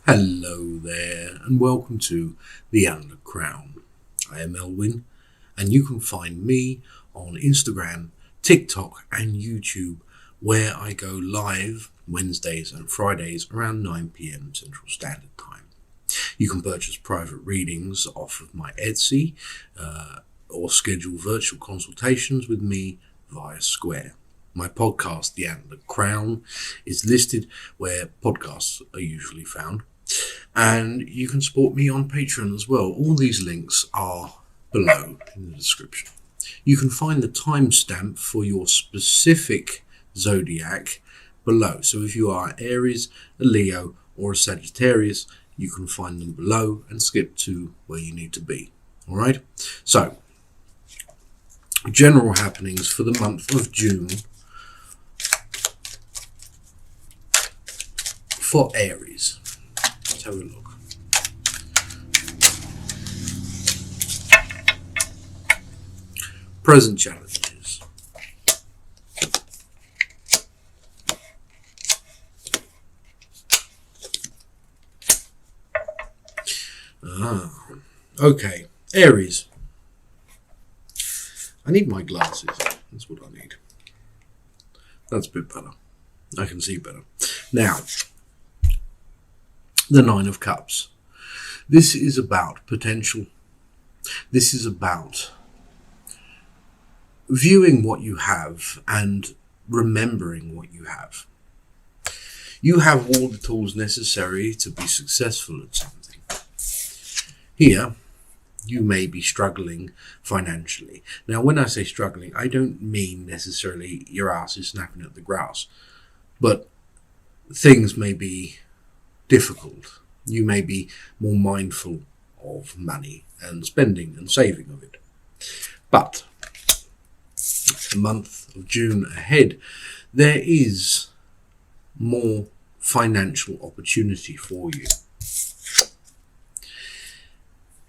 Hello there, and welcome to The Untitled Crown. I am Elwin, and you can find me on Instagram, TikTok, and YouTube, where I go live Wednesdays and Fridays around 9 p.m. Central Standard Time. You can purchase private readings off of my Etsy, or schedule virtual consultations with me via Square. My podcast, The Untitled Crown, is listed where podcasts are usually found. And you can support me on Patreon as well. All these links are below in the description. You can find the timestamp for your specific zodiac below. So if you are Aries, a Leo, or a Sagittarius, you can find them below and skip to where you need to be. All right? So, general happenings for the month of June for Aries. Let's have a look. Present challenges. Okay, Aries. I need my glasses. That's what I need. That's a bit better. I can see better. Now, the Nine of Cups. This is about potential. This is about viewing what you have and remembering what you have. You have all the tools necessary to be successful at something. Here, you may be struggling financially. Now, when I say struggling, I don't mean necessarily your ass is snapping at the grass, but things may be difficult. You may be more mindful of money and spending and saving of it. But the month of June ahead, there is more financial opportunity for you.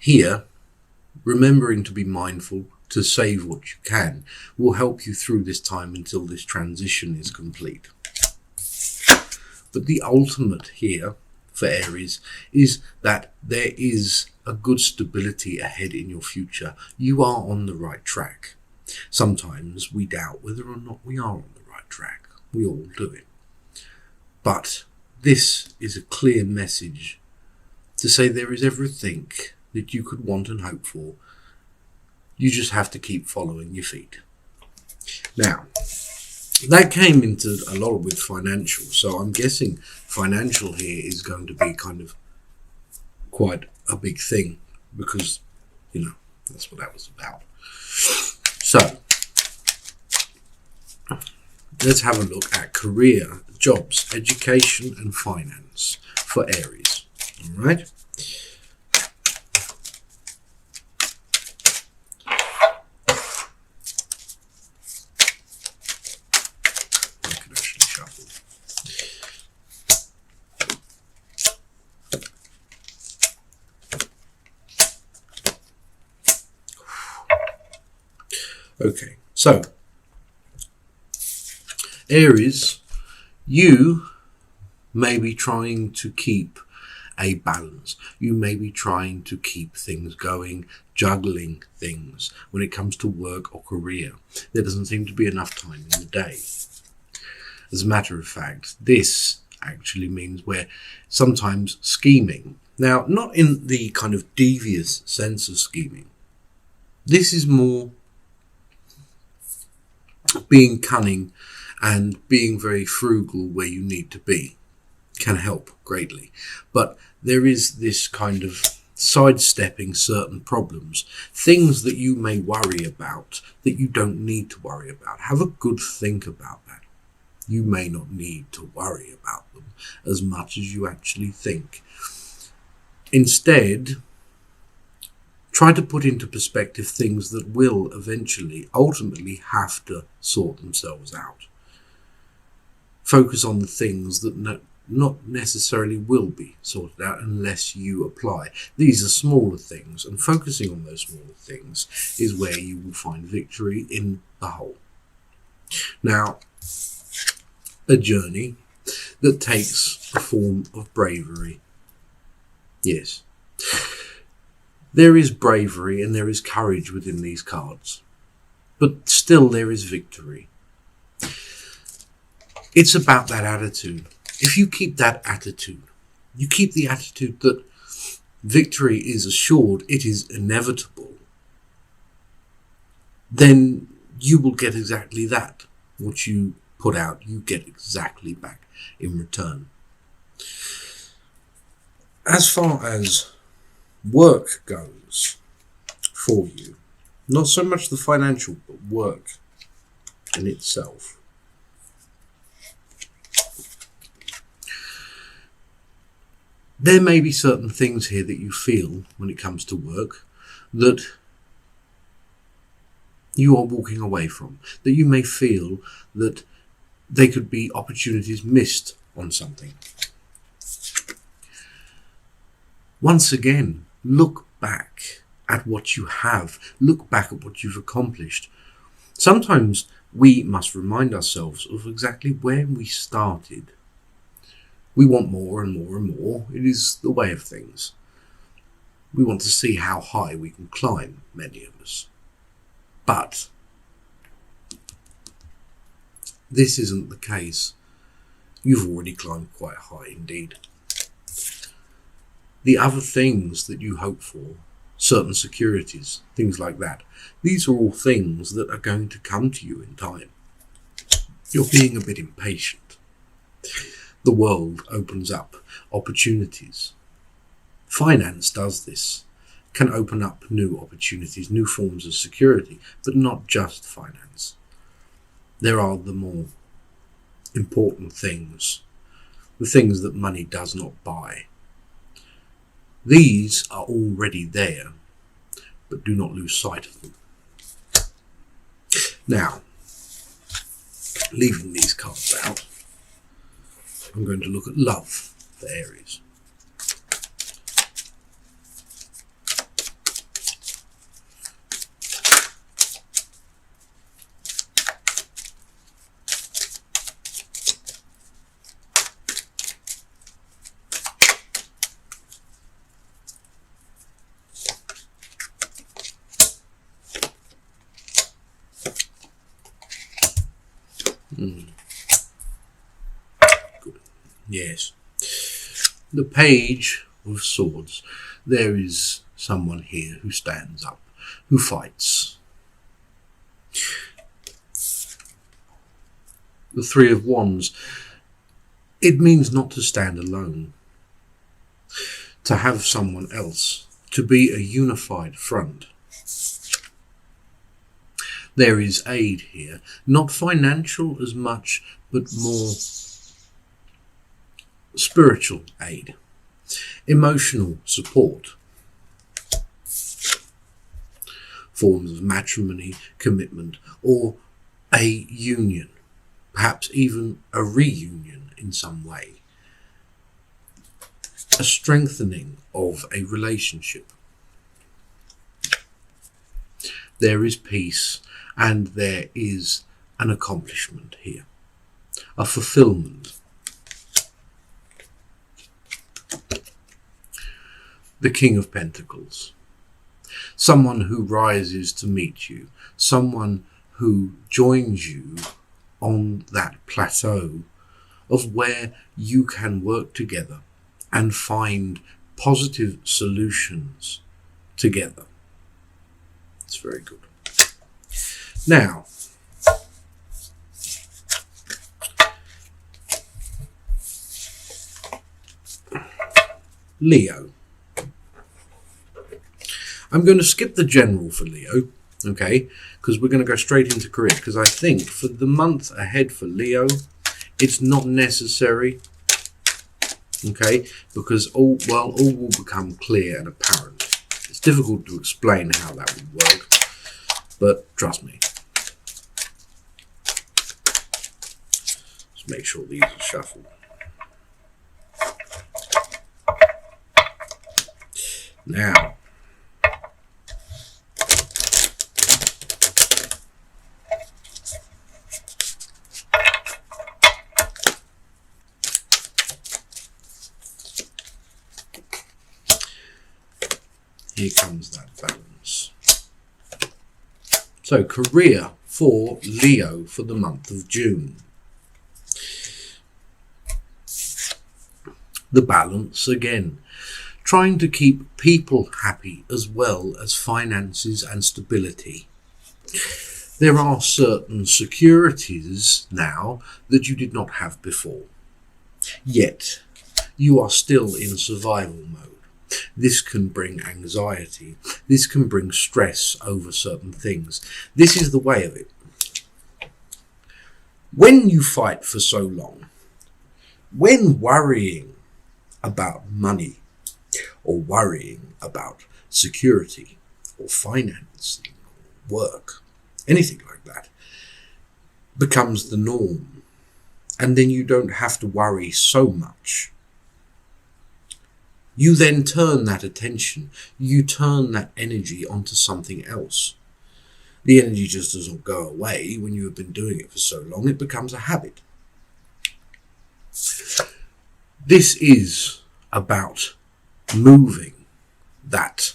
Here, remembering to be mindful, to save what you can, will help you through this time until this transition is complete. But the ultimate here for Aries is that there is a good stability ahead in your future. You are on the right track. Sometimes we doubt whether or not we are on the right track. We all do it. But this is a clear message to say there is everything that you could want and hope for. You just have to keep following your feet. Now, that came into a lot with financial, so I'm guessing financial here is going to be kind of quite a big thing because, that's what that was about. So, let's have a look at career, jobs, education and finance for Aries. All right? Okay, so Aries, you may be trying to keep a balance. You may be trying to keep things going, juggling things when it comes to work or career. There doesn't seem to be enough time in the day. As a matter of fact, this actually means we're sometimes scheming. Now, not in the kind of devious sense of scheming. This is more being cunning and being very frugal where you need to be can help greatly. But there is this kind of sidestepping certain problems, things that you may worry about that you don't need to worry about. Have a good think about that. You may not need to worry about them as much as you actually think. Instead, try to put into perspective things that will eventually, ultimately have to sort themselves out. Focus on the things that not necessarily will be sorted out unless you apply. These are smaller things, and focusing on those smaller things is where you will find victory in the whole. Now, a journey that takes a form of bravery Yes. There is bravery and there is courage within these cards. But still there is victory. It's about that attitude. If you keep that attitude, you keep the attitude that victory is assured, it is inevitable, then you will get exactly that. What you put out, you get exactly back in return. As far as work goes for you, not so much the financial, but work in itself. There may be certain things here that you feel when it comes to work that you are walking away from, that you may feel that they could be opportunities missed on something. Once again, look back at what you have. Look back at what you've accomplished. Sometimes we must remind ourselves of exactly where we started. We want more and more and more. It is the way of things. We want to see how high we can climb, many of us. But this isn't the case. You've already climbed quite high indeed. The other things that you hope for, certain securities, things like that, these are all things that are going to come to you in time. You're being a bit impatient. The world opens up opportunities. Finance does this, can open up new opportunities, new forms of security, but not just finance. There are the more important things, the things that money does not buy. These are already there, but do not lose sight of them. Now, leaving these cards out, I'm going to look at love for Aries. Good. Yes. The Page of Swords. There is someone here who stands up, who fights. The Three of Wands. It means not to stand alone. To have someone else. To be a unified front. There is aid here, not financial as much, but more spiritual aid, emotional support, forms of matrimony, commitment, or a union, perhaps even a reunion in some way, a strengthening of a relationship. There is peace. And there is an accomplishment here, a fulfillment. The King of Pentacles, someone who rises to meet you, someone who joins you on that plateau of where you can work together and find positive solutions together. It's very good. Now, Leo. I'm going to skip the general for Leo, okay, because we're going to go straight into career, because I think for the month ahead for Leo, it's not necessary, okay, because all will become clear and apparent. It's difficult to explain how that would work, but trust me. Make sure these are shuffled. Now, Here comes that balance. So career for Leo for the month of June. The balance again. Trying to keep people happy as well as finances and stability. There are certain securities now that you did not have before. Yet, you are still in survival mode. This can bring anxiety. This can bring stress over certain things. This is the way of it. When you fight for so long, when worrying about money or worrying about security or finance, work, anything like that, becomes the norm, and then you don't have to worry so much. You then turn that attention, you turn that energy onto something else. The energy just doesn't go away when you have been doing it for so long, it becomes a habit. This is about moving that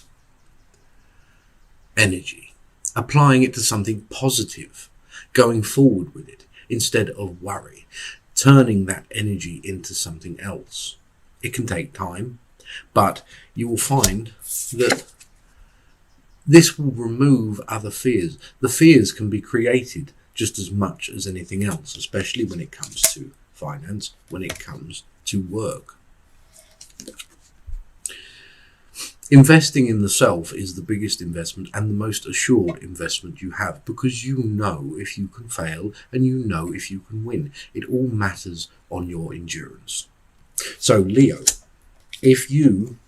energy, applying it to something positive, going forward with it instead of worry, turning that energy into something else. It can take time, but you will find that this will remove other fears. The fears can be created just as much as anything else, especially when it comes to finance, when it comes to work. Investing in the self is the biggest investment and the most assured investment you have, because you know if you can fail and you know if you can win. It all matters on your endurance. So Leo, if you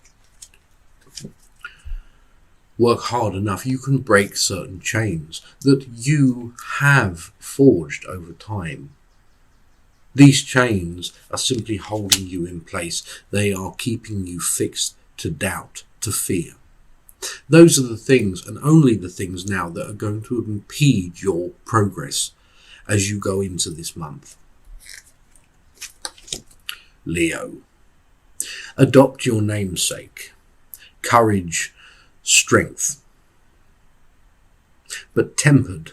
work hard enough, you can break certain chains that you have forged over time. These chains are simply holding you in place. They are keeping you fixed to doubt, to fear. Those are the things, and only the things now, that are going to impede your progress as you go into this month. Leo, adopt your namesake. Courage, strength, but tempered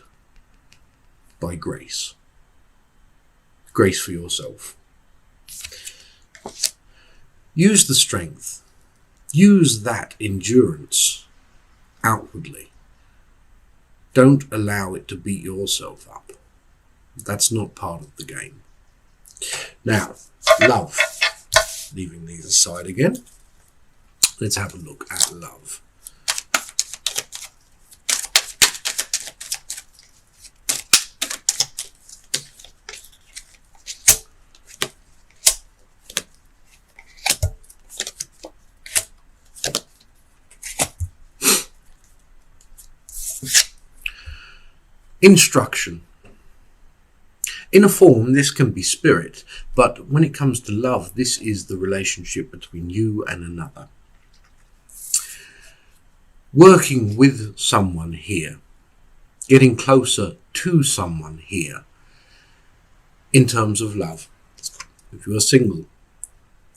by grace. Grace for yourself. Use the strength. Use that endurance outwardly. Don't allow it to beat yourself up. That's not part of the game. Now, love. Leaving these aside again. Let's have a look at love. Instruction. In a form, this can be spirit, but when it comes to love, this is the relationship between you and another. Working with someone here, getting closer to someone here in terms of love. If you are single,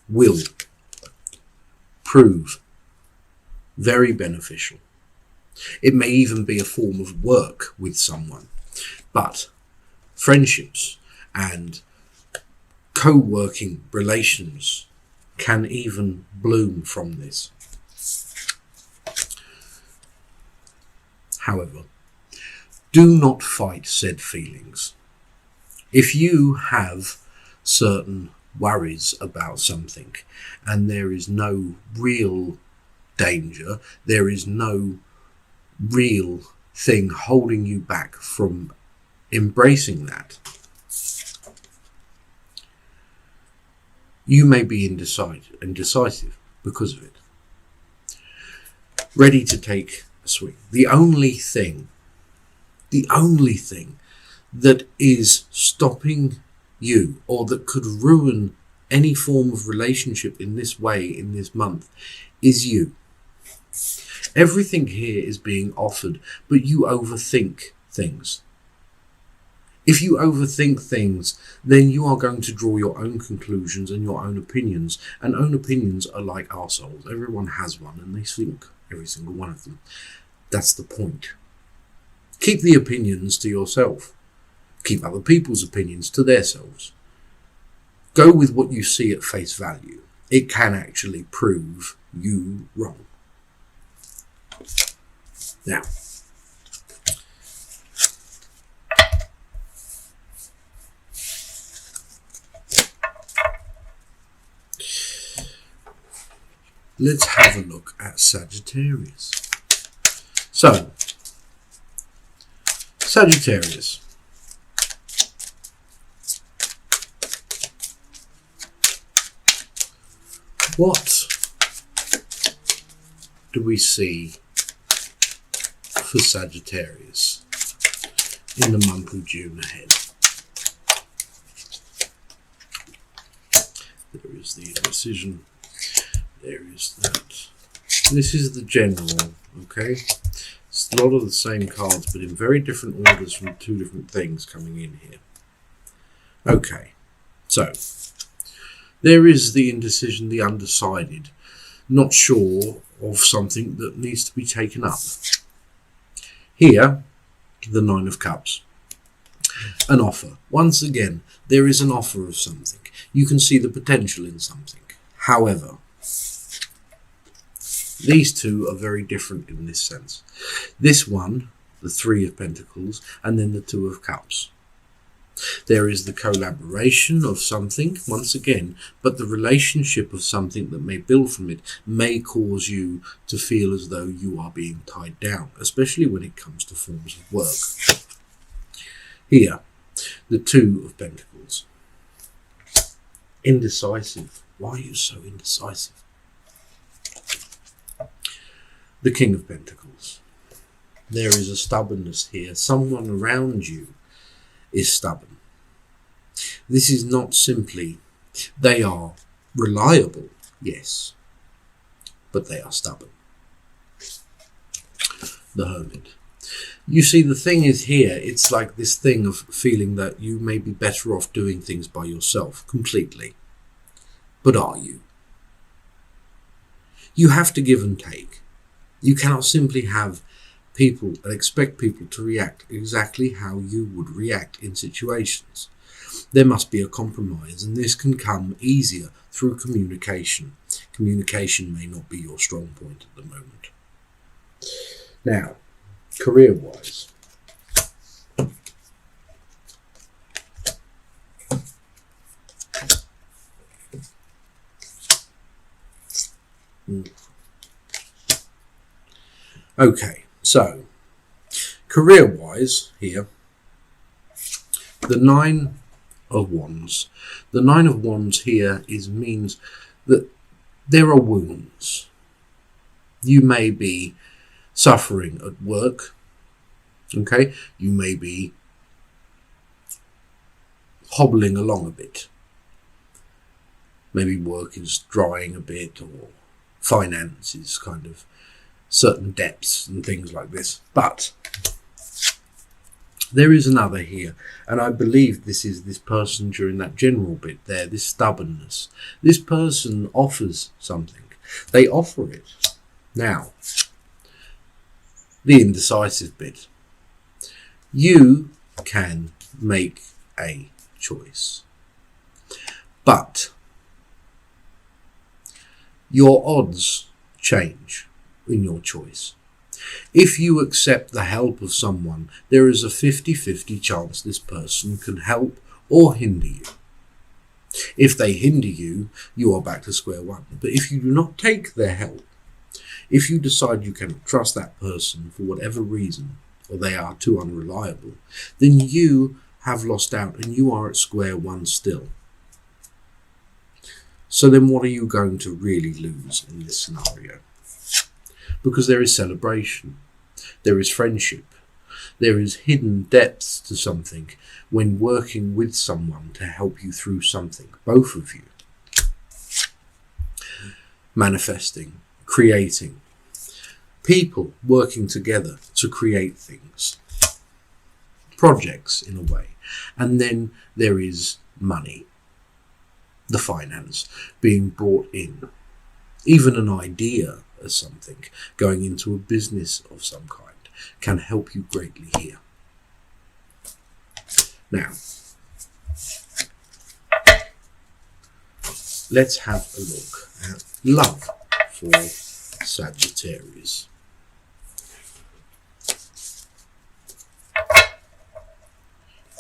will prove very beneficial. It may even be a form of work with someone, but friendships and co-working relations can even bloom from this. However, do not fight said feelings. If you have certain worries about something and there is no real danger, there is no real thing holding you back from embracing that, you may be indecisive because of it. Ready to take a swing. The only thing that is stopping you, or that could ruin any form of relationship in this way in this month, is you. Everything here is being offered, but you overthink things. If you overthink things, then you are going to draw your own conclusions and your own opinions. And own opinions are like arseholes. Everyone has one, and they think every single one of them. That's the point. Keep the opinions to yourself. Keep other people's opinions to themselves. Go with what you see at face value. It can actually prove you wrong. Now, let's have a look at Sagittarius. So, Sagittarius. What do we see for Sagittarius in the month of June ahead? There is the indecision. There is that. This is the general, okay? It's a lot of the same cards, but in very different orders from two different things coming in here. Okay, so there is the indecision, the undecided, not sure of something that needs to be taken up. Here, the Nine of Cups. An offer. Once again, there is an offer of something. You can see the potential in something. However, these two are very different in this sense. This one, the Three of Pentacles, and then the Two of Cups. There is the collaboration of something, once again, but the relationship of something that may build from it may cause you to feel as though you are being tied down, especially when it comes to forms of work. Here, the Two of Pentacles. Indecisive. Why are you so indecisive? The King of Pentacles. There is a stubbornness here. Someone around you is stubborn. This is not simply, they are reliable, yes, but they are stubborn. The Hermit. You see, the thing is here, it's like this thing of feeling that you may be better off doing things by yourself completely. But are you? You have to give and take. You cannot simply have people and expect people to react exactly how you would react in situations. There must be a compromise, and this can come easier through communication. Communication may not be your strong point at the moment. Now, career-wise. Okay, so career-wise here, the Nine of Wands. The Nine of Wands here means that there are wounds. You may be suffering at work, okay? You may be hobbling along a bit. Maybe work is drying a bit, or finances kind of certain depths and things like this. But there is another here, and I believe this is this person during that general bit there, this stubbornness. This person offers something. They offer it. Now, the indecisive bit. You can make a choice, but your odds change in your choice. If you accept the help of someone, there is a 50-50 chance this person can help or hinder you. If they hinder you, you are back to square one. But if you do not take their help, if you decide you cannot trust that person for whatever reason, or they are too unreliable, then you have lost out and you are at square one still. So then what are you going to really lose in this scenario? Because there is celebration, there is friendship, there is hidden depths to something when working with someone to help you through something, both of you. Manifesting, creating, people working together to create things, projects in a way. And then there is money, the finance being brought in, even an idea as something, going into a business of some kind, can help you greatly here. Now, let's have a look at love for Sagittarius.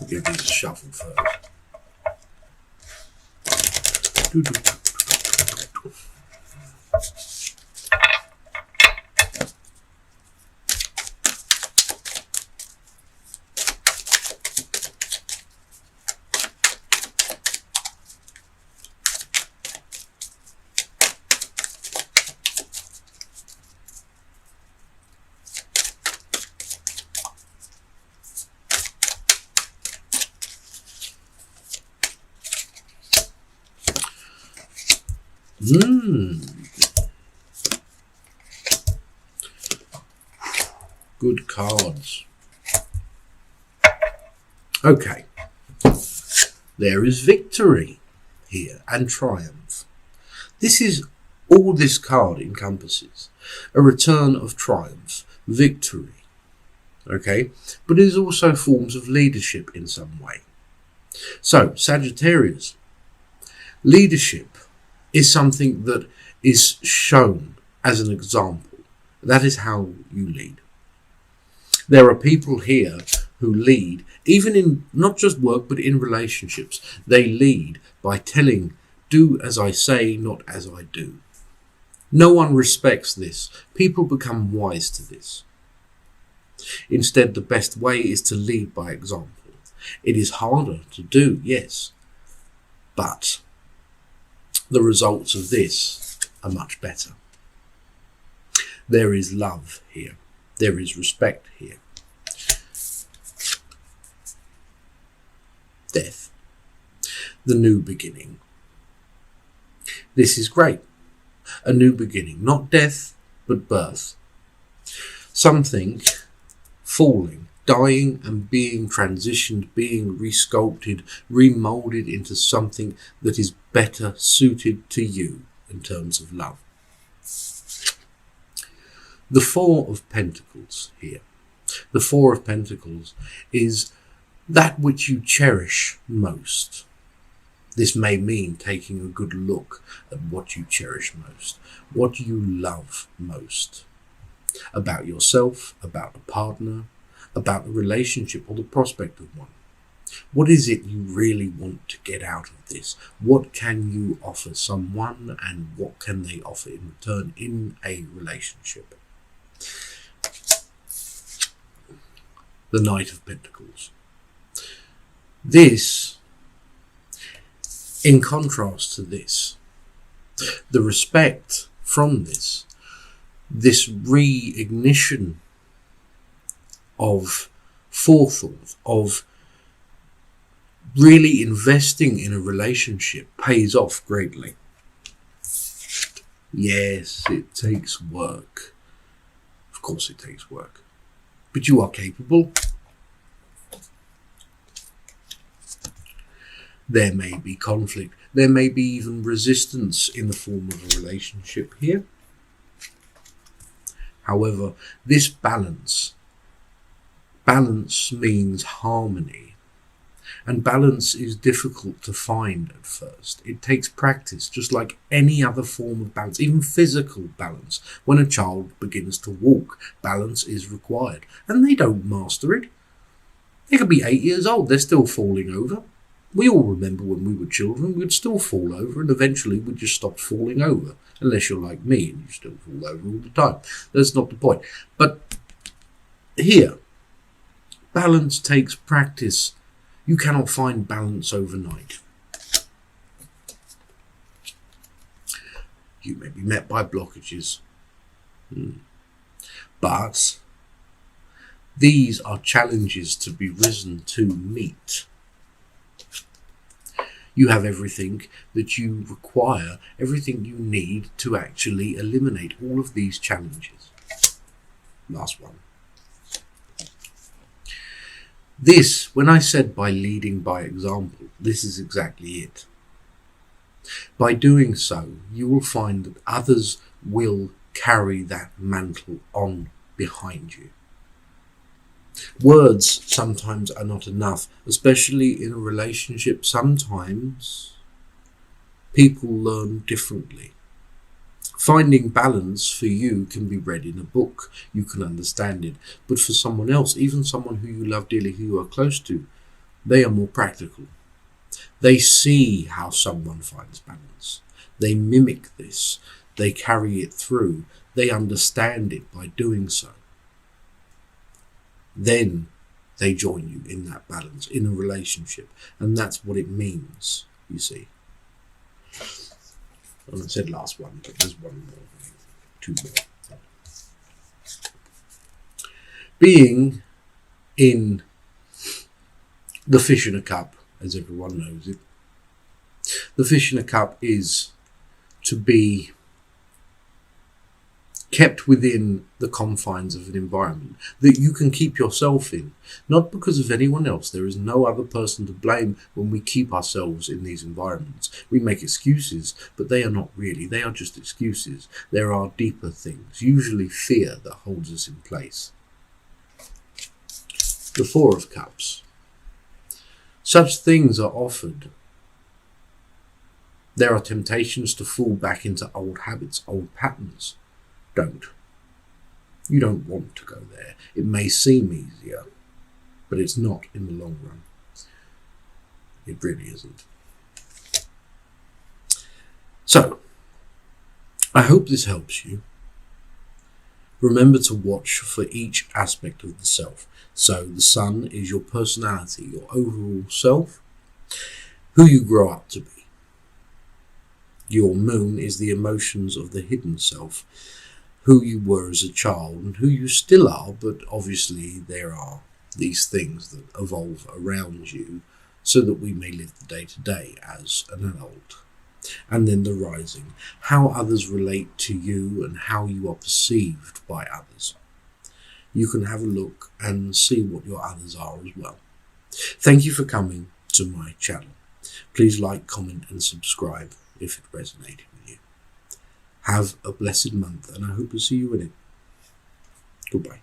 We'll give these a shuffle first. Good cards. Okay. There is victory here and triumph. This is all this card encompasses. A return of triumph, victory. Okay. But it is also forms of leadership in some way. So, Sagittarius, leadership is something that is shown as an example. That is how you lead. There are people here who lead, even in not just work, but in relationships. They lead by telling, do as I say, not as I do. No one respects this. People become wise to this. Instead, the best way is to lead by example. It is harder to do, yes, but the results of this are much better. There is love here. There is respect here. Death. The new beginning. This is great. A new beginning. Not death, but birth. Something falling, dying and being transitioned, being resculpted, remolded into something that is better suited to you in terms of love. The Four of Pentacles here. The Four of Pentacles is that which you cherish most. This may mean taking a good look at what you cherish most, what you love most, about yourself, about a partner, about the relationship or the prospect of one. What is it you really want to get out of this? What can you offer someone, and what can they offer in return in a relationship? The Knight of Pentacles. This, in contrast to this, the respect from this re-ignition of forethought, of really investing in a relationship, pays off greatly. Yes, it takes work. Of course it takes work. But you are capable. There may be conflict. There may be even resistance in the form of a relationship here. However, this balance means harmony. And balance is difficult to find at first. It takes practice, just like any other form of balance, even physical balance. When a child begins to walk, balance is required. And they don't master it. They could be 8 years old, they're still falling over. We all remember when we were children, we'd still fall over, and eventually we'd just stop falling over. Unless you're like me and you still fall over all the time. That's not the point. But here, balance takes practice. You cannot find balance overnight. You may be met by blockages. But these are challenges to be risen to meet. You have everything that you require, everything you need to actually eliminate all of these challenges. Last one. This, when I said by leading by example, this is exactly it. By doing so, you will find that others will carry that mantle on behind you. Words sometimes are not enough, especially in a relationship. Sometimes people learn differently. Finding balance for you can be read in a book. You can understand it. But for someone else, even someone who you love dearly, who you are close to, they are more practical. They see how someone finds balance. They mimic this. They carry it through. They understand it by doing so. Then they join you in that balance, in a relationship. And that's what it means, you see. And I said last one, but there's one more. Two more. Being in the fish in a cup, as everyone knows it. The fish in a cup is to be kept within the confines of an environment that you can keep yourself in, not because of anyone else. There is no other person to blame when we keep ourselves in these environments. We make excuses, but they are not really. They are just excuses. There are deeper things, usually fear, that holds us in place. The Four of Cups. Such things are offered. There are temptations to fall back into old habits, old patterns. Don't. You don't want to go there. It may seem easier, but it's not in the long run. It really isn't. So, I hope this helps you. Remember to watch for each aspect of the self. So the sun is your personality, your overall self, who you grow up to be. Your moon is the emotions of the hidden self, who you were as a child and who you still are, but obviously there are these things that evolve around you so that we may live the day-to-day as an adult. And then the rising, how others relate to you and how you are perceived by others. You can have a look and see what your others are as well. Thank you for coming to my channel. Please like, comment and subscribe if it resonated with you. Have a blessed month and I hope to see you in it. Goodbye.